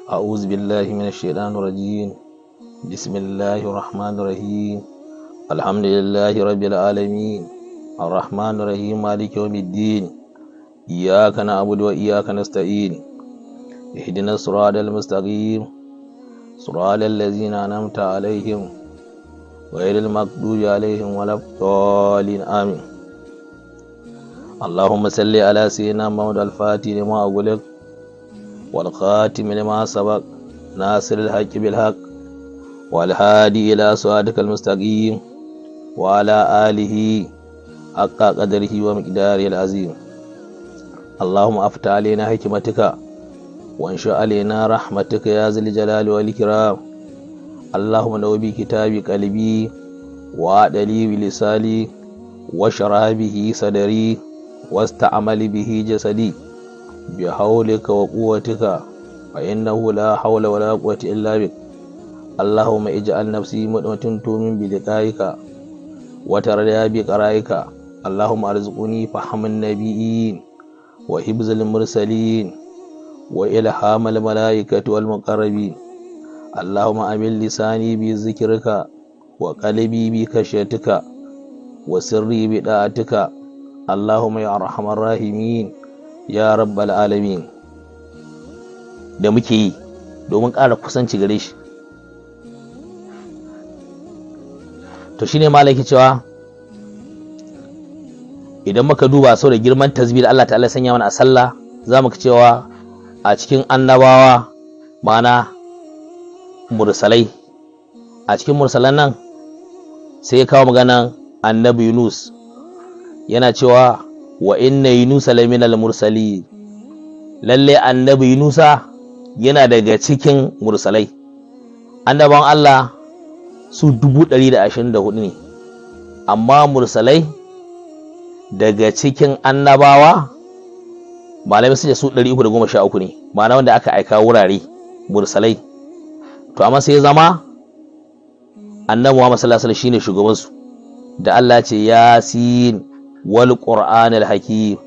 أعوذ بالله من الشيطان الرجيم. بسم الله الرحمن الرحيم. الحمد لله رب العالمين الرحمن الرحيم مالك يوم الدين. إياك نعبد وإياك نستعين. اهدنا الصراط المستقيم صراط الذين أنعمت عليهم غير المغضوب عليهم ولا الضالين آمين. اللهم صل على سيدنا محمد الفاتح لما أغلق والخاتم لما سبق ناصر الحق بالحق والهادي إلى صراطك المستقيم وعلى آله حق قدره ومقداره العظيم. اللهم افتح علينا حكمتك وانشأ علينا رحمتك يا ذا الجلال والإكرام. اللهم نور بكتابي قلبي وأعدلي بلساني واشرح به صدري واستعمل به جسدي بحولك وقوتك فإنه لا حول ولا قوة إلا بك. اللهم اجعل نفسي مطمئنة تؤمن بلقائك وترضى بقضائك. اللهم ارزقني فهم النبيين وحفظ المرسلين وإلهام الملائكة والمقربين. اللهم أمل لساني بذكرك وقلبي بخشيتك وسري بطاعتك. اللهم يا أرحم الراحمين ya rabbal alamin. Da muke yi domin ƙara kusanci gare shi. To shine malaki cewa idan muka duba sau da girman tasbih da Allah ta'ala sanya mana a sallah, za mu cewa a cikin annabawa ma'ana mursalai, a cikin mursalan nan sai ya kawo maganan annabi Yunus yana cewa wa inna yunusa laminal mursali, lalle annabi yunusa yana daga cikin mursalai. Annaban Allah su 124 ne, amma mursalai daga cikin annabawa malamai su ce su 313 ne, ma'ana wanda aka aika wurare mursalai. To amma sai ya zama annabi Muhammad sallallahu alaihi wasallam shine shugabansu, da Allah ce yasin wal qur'anil hakim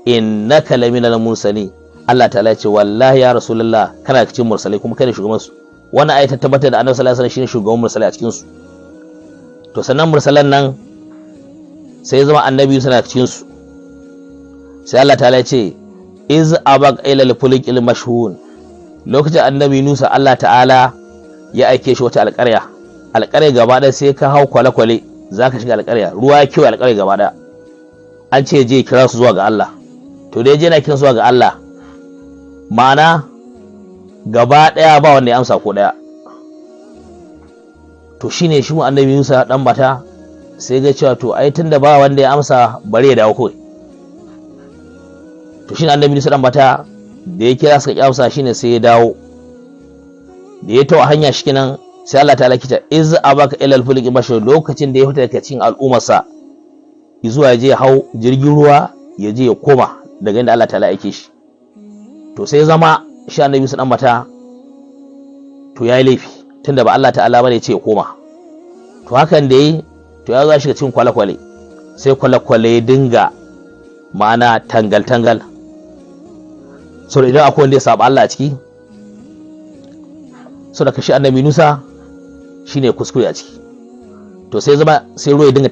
innaka laminal mursalin. Allah ta'ala ce wallahi ya rasulullah kana cikin mursalai kuma kai ne shugaban su. Wannan ayata tabbatar da annabi sallallahu alaihi wasallam shine shugaban mursalai a cikin su. To sannan mursalan nan sai zama annabi suna cikin su. Sai Allah ta'ala ce iz abaq ila al-fulkil mashhun, lokacin annabi Nusa Allah ta'ala ya aike shi wata alƙarya gaba ɗaya, sai ka hau kwale-kwale zaka shiga alƙarya, ruwa ya kiwo alƙarya gaba ɗaya. An ce je kira su zuwa ga Allah. To dai je na kiran zuwa ga Allah, ma'ana gaba daya ba wanda ya amsa ko daya. To shine shi mu annabi Musa dan bata sai ga cewa to ai tunda ba wanda ya amsa bare ya dawo kai. To shine annabi Musa dan bata da ya kira suka amsa, shine sai ya dawo. Da ya tawo hanya shikenan sai Allah ta'ala kita iz abaka ilal fulki bashar, lokacin da ya fita daga cikin al'ummarsa zuwa je hau jirgin ruwa ya je ya koma daga inda Allah ta'ala yake shi. To sai zama shi annabi su dan mata to yayi laifi tunda ba Allah ta'ala bane ya ce ya koma. To hakan da yi to ya zo shiga cikin kwale-kwale, sai kwale-kwale ya dinga ma'ana tangal-tangal. So idan akwai wanda ya saba Allah a ciki, so da kashi annabi Musa shine kuskure a ciki. To sai zama sai ruwa ya dinga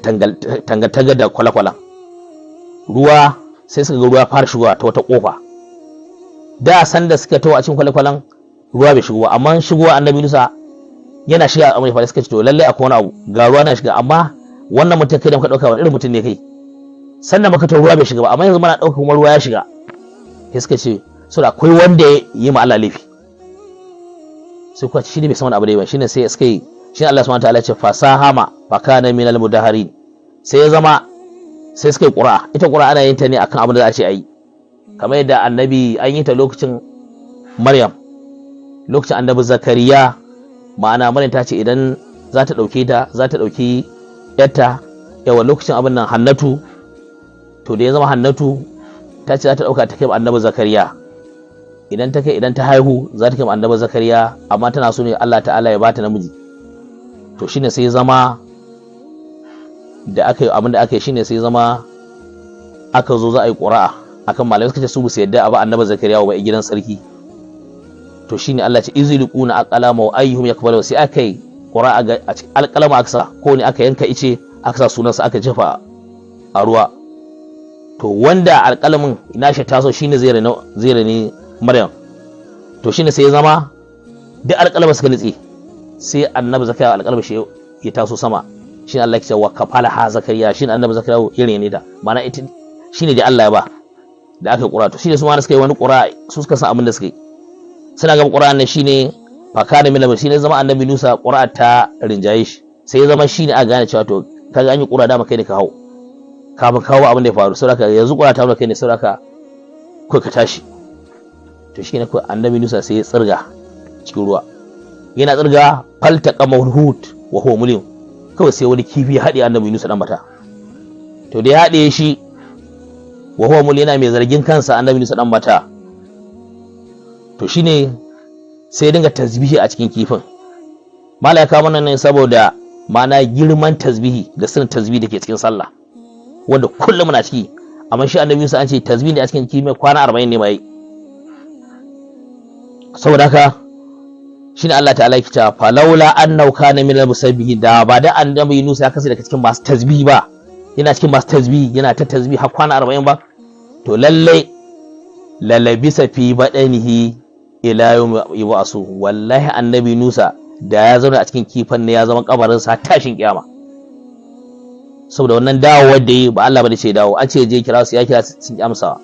tangal da kwale-kwalen ruwa, sai suka ga ruwa fara shigowa ta wata kofa. Da san da suka tawo a cikin kwale-kwalen ruwa bai shigo ba, amma shigowa annabi Musa yana shiga a mai fara, suka ce to lalle akwai wani abu, ga ruwa na shiga, amma wannan mutum kai da muka dauka wani irin mutum ne kai, sannan muka tawo ruwa bai shiga ba, amma yanzu muna dauka kuma ruwa ya shiga. Sai suka ce so da akwai wanda ya yi ma Allah laifi. Sai kuwa shi ne bai san wani abu da yi ba, shine sai suka yi, shi Allah subhanahu wa ta'ala ce fasahama fakana minal mudaharin. Sai ya zama sai suka yi ƙura. Ita ƙura ana yin ta ne akan abin da za a ce ayi, kamar yadda annabi an yi ta lokacin Maryam, lokacin annabi Zakariya, ma'ana Maryam ta ce idan za ta ɗauki yarta yawa lokacin abin nan Hannatu. To da ya zama Hannatu ta ce za ta ɗauka ta kai annabi Zakariya, idan ta haihu za ta kai annabi Zakariya, amma tana so ne Allah ta'ala ya bata namiji. To shine sai zama da aka yi abin da aka yi, shine sai zama aka zo za a yi ƙura'a akan malamai suka ce su su yadda a ba annabi Zakariya ba gidan sarki. to shine Allah ce izliquna aqlama wa ayyuhum yakbalu, sai aka yi qura'a ga a cikin alqalama aka sa ko ne aka yanka ice aka sa sunansa aka jefa a ruwa, to wanda alqalamin ina shi taso shine zai rene Maryam, to shine sai ya zama duk alqalama suka nitse, sai annabi Zakariya alqalama shi ya taso sama, shine Allah ya ce wa kafalaha Zakariya, shine annabi Zakariya ya rene da mana ita shine da Allah ya ba da aka qura, to shine su ma suka yi wani qura, su suka san abin da suka yi, suna ga qur'an nan shine fakana min shine zama annabi Musa qur'a ta rinjaye shi, sai ya zama shine a gane cewa to kaga an yi qur'a da kai ne ka hawo kafin kawo abin da ya faru, saboda yanzu qur'a ta kai ne, saboda kai ka tashi, to shine ko annabi Musa sai ya tsirga cikin ruwa, yana tsirga falta qamul hut wa huwa mulim, kawai sai wani kifi ya haɗe annabi Musa dan bata, to da ya haɗe shi wa huwa mulim yana mai zargin kansa annabi Musa dan bata, to shine sai dinga tasbihi a cikin kifin. Malaka wannan ne saboda mana girman tasbihi da sunan tasbihi da ke cikin sallah wanda kullum muna ciki, amma shi annabi Musa an ce tasbihi da a cikin kifin kwana 40 ne mai, saboda haka shine Allah ta'ala yake cewa falawla annahu kana min al-musabbihi, da ba da annabi Musa ya kasance daga cikin masu tasbihi ba, yana cikin masu tasbihi yana ta tasbihi har kwana 40 ba, to lalle lalabisa fi badanihi ila yawm yub'asu, wallahi annabi Musa da ya zauna a cikin kifan ne ya zama kabarin sa tashin kiyama, saboda wannan dawowar da yi ba Allah ba da ce dawo, an ce je kira su ya kira sun amsawa,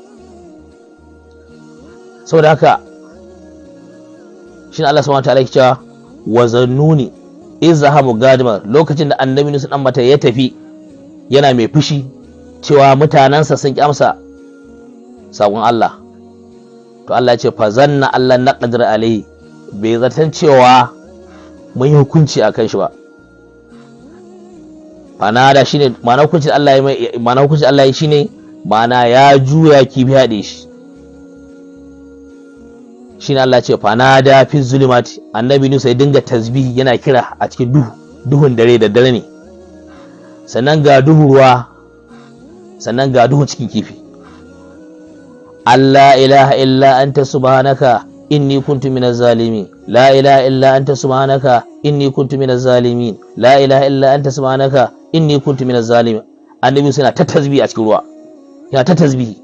saboda haka shine Allah subhanahu wa ta'ala yake cewa wa zannuni izhabu gadima, lokacin da annabi Musa dan mata ya tafi yana mai fushi cewa mutanansa sun amsa sakon Allah, to Allah ya ce fa zanna Allah naqdir alaihi, bai zartan cewa mun yi hukunci akan shi ba, fanada shine ma'ana hukunci Allah ya mai, ma'ana hukunci Allah ya shine ma'ana ya juya kifi haɗe shi, shine Allah ce fanada fi zulumati, annabi Musa ya dinga tasbihi yana kira a cikin duhun dare da dare ne, sannan ga duhu ruwa, sannan ga duhun cikin kifi, Allah ilaha illa anta subhanaka inni kuntu minaz zalimin, la ilaha illa anta subhanaka inni kuntu minaz zalimin, la ilaha illa anta subhanaka inni kuntu minaz zalimin. Annabi Musa yana ta tasbihi a cikin ruwa, yana ta tasbihi.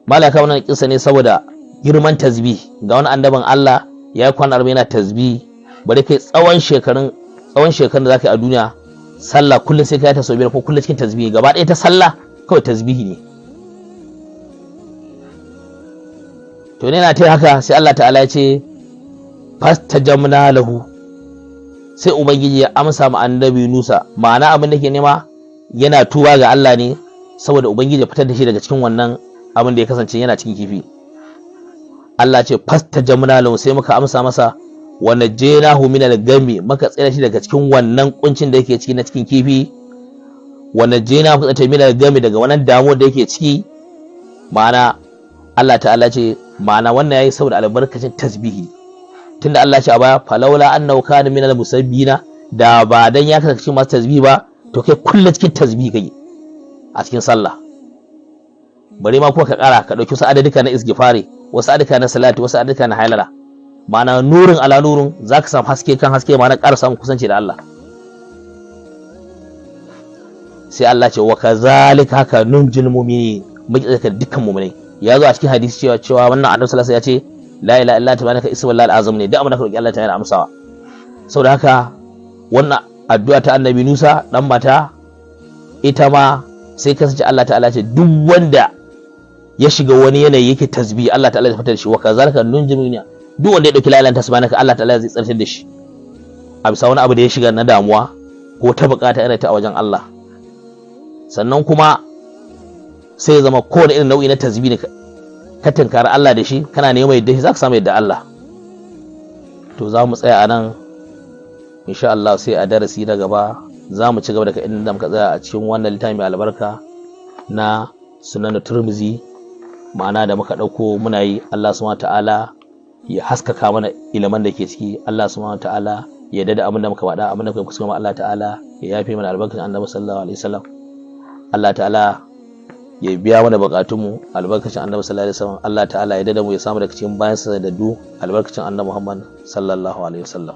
Malaka wannan kissa ne saboda girman tasbihi, ga wani annaban Allah ya yi kwana 40 yana tasbihi, bari kai tsawon shekarun da zaka yi a duniya, sallah kullum sai kai ta sau biyar ko kullum cikin tasbihi, gaba ɗaya ta sallah kawai tasbihi ne. To ne na ta haka sai Allah ta'ala ya ce fastajabna lahu, sai ubangiji ya amsa ma annabi Musa, ma'ana abin da ke nema yana tuba ga Allah ne saboda ubangiji ya fitar da shi daga cikin wannan abin da ya kasance yana cikin kifi. Allah ce fastajabna lahu, sai muka amsa masa wa najaynahu min al-gami, muka tsira shi daga cikin wannan kuncin da yake ciki na cikin kifi, wa najaynahu min al-gami, daga wannan damuwar da yake ciki. Ma'ana Allah ta'ala ce ma'ana wannan yayi saboda albarkacin tasbihi, tunda Allah ya ce a baya falawla annahu kana min al-musabbina, da ba dan ya kasance masu tasbihi ba to kai kullum cikin tasbihi kai a cikin sallah, bare ma kuma ka kara ka dauki wasu adadika na istighfari, wasu adadika na salati, wasu adadika na hailala, ma'ana nurin ala nurin, zaka samu haske kan haske, ma'ana ƙara samun kusanci da Allah. Sai Allah ce wa kazalika haka nunjil mu'minin, muke tsaka dukkan mu'minai. Ya zo a cikin hadisi cewa wannan annabi sallallahu alaihi wasallam ya ce la ilaha illa tabaraka ismullahi al-azam ne, da amma da roki Allah ta yana amsawa. Saboda haka wannan addu'a ta annabi Musa dan mata ita ma sai kasance Allah ta'ala ce duk wanda ya shiga wani yanayi yake tasbih, Allah ta'ala zai fitar da shi, wa kazalika nunjil mu'minin, duk wanda ya dauki la ilaha illa subhanaka, Allah ta'ala zai tsartar da shi a bisa wani abu da ya shiga na damuwa ko ta bukata irin ta a wajen Allah. Sannan kuma sai ya zama kowane irin nau'i na tasbih ne ka tinkari Allah da shi, kana neman yadda shi zaka samu yadda Allah. To za mu tsaya a nan insha Allah, sai a darasi na gaba za mu ci gaba daga inda muka tsaya a cikin wannan littafi mai albarka na Sunan Tirmidhi, ma'ana da muka dauko muna yi. Allah subhanahu ta'ala ya haskaka mana ilimin da ke ciki, Allah subhanahu ta'ala ya dada abin da muka faɗa, abin da muka kuskure Allah ta'ala ya yafe mana albarkacin Annabi sallallahu alaihi wasallam. Allah ta'ala ya biya mana bukatunmu albarkacin annabi sallallahu alaihi wasallam. Allah ta'ala ya dada mu ya samu daga cikin bayansa da du albarkacin annabi Muhammad sallallahu alaihi wasallam.